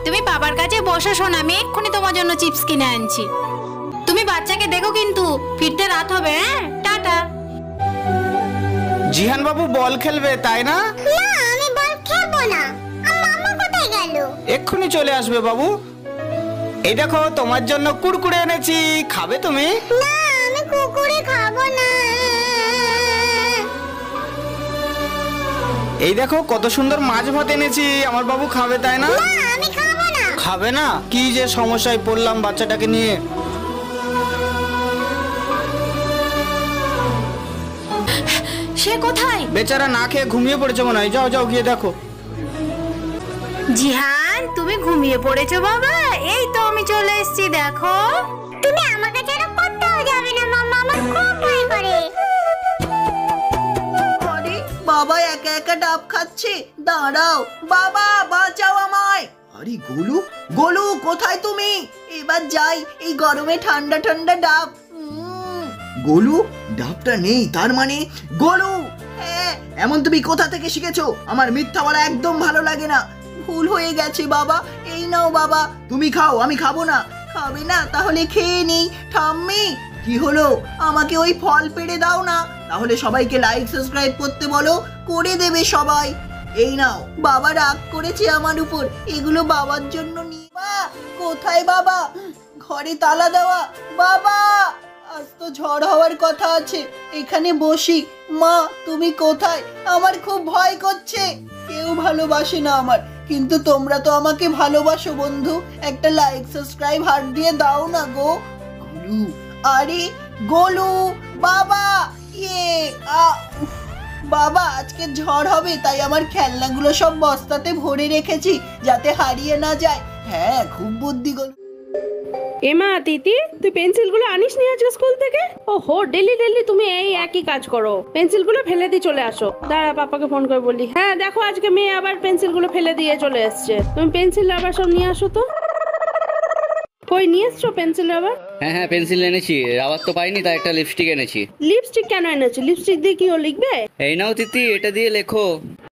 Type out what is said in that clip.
তুমি বাবার কাছে বসো শোনা, আমি এক্ষুনি তোমার জন্য চিপস কিনে আনছি। তুমি বাচ্চাকে দেখো কিন্তু, ফিরতে রাত হবে। হ্যাঁ, টাটা। জিহান বাবু বল খেলবে তাই না? না, আমি বল খেলবো না। মামা কোথায় গেল? এক্ষুনি চলে আসবে বাবু। এই দেখো তোমার জন্য কুরকুরে এনেছি, খাবে তুমি? না, আমি কুকুরে খাবো না। এই দেখো কত সুন্দর মাছ ভাত এনেছি, আমার বাবু খাবে তাই না? না, আমি খাবো না। খাবে না? কি যে সমস্যায় পড়লাম বাচ্চাটাকে নিয়ে। সে কোথায়? বেচারা না খেয়ে ঘুমিয়ে পড়েছে মনে হয়। যাও যাও গিয়ে দেখো। জিহান, তুমি ঘুমিয়ে পড়েছো বাবা? এই তো আমি চলে এসেছি, দেখো। তুমি আমাকে ছাড়া কোথাও যাবে না মামা, আমার খুব ভয় করে। আরে বাবা একা একা ডাব খাচ্ছে, দাঁড়াও বাবা, বাঁচাও আমায়। আরে গোলু, গোলু কোথায় তুমি? এবার যাই, এই গরমে ঠান্ডা ঠান্ডা ডাব। গোলু, ডাবটা নেই তার মানে? গোলু, হ্যাঁ, এমন তুমি কোথা থেকে শিখেছো? আমার মিথ্যা বলা একদম ভালো লাগে না। ভুল হয়ে গেছে বাবা, এই নাও বাবা, তুমি খাও, আমি খাবো না। খাবে না? তাহলে খেয়ে নেই। ঠাম্মি, কি হলো? আমাকে ওই ফল পেড়ে দাও না, তাহলে সবাইকে লাইক সাবস্ক্রাইব করতে বলো, করে দেবে সবাই। এই নাও, বাবা রাগ করেছে আমার উপর, এগুলো বাবার জন্য নিয়ে। কোথায় বাবা? ঘরে তালা দেওয়া। বাবা, আজ তো ঝড় হওয়ার কথা আছে, এখানে বসি। মা, তুমি কোথায়? আমার খুব ভয় করছে। কেউ ভালোবাসে না আমার, কিন্তু তোমরা তো আমাকে ভালোবাসো বন্ধু। একটা লাইক সাবস্ক্রাইব হার্ট দিয়ে দাও না গো। গোলু, আরে গোলু, বাবা, ইয়ে উফ, বাবা আজকে ঝড় হবে, তাই আমার খেলনাগুলো সব বস্তাতে ভরে রেখেছি যাতে হারিয়ে না যায়। হ্যাঁ, খুব বুদ্ধি গোলু। এমা তিতি, তুই পেন্সিলগুলো আনিস নি আজকে স্কুল থেকে? ওহো, ডেলি ডেলি তুমি এই একই কাজ করো, পেন্সিলগুলো ফেলে দিয়ে চলে আসো। দাঁড়া, পাপাকে ফোন করে বলি। হ্যাঁ দেখো, আজকে মেয়ে আবার পেন্সিলগুলো ফেলে দিয়ে চলে এসছে। তুমি পেন্সিল আবার সব নিয়ে আসো তো। কই নিয়ে এসছো পেন্সিল আবার? হ্যাঁ হ্যাঁ, পেন্সিল এনেছি, আবার তো পাইনি, তাই একটা লিপস্টিক এনেছি। লিপস্টিক কেন এনেছো? লিপস্টিক দিয়ে কি ও লিখবে? এই নাও তিতি, এটা দিয়ে লেখো।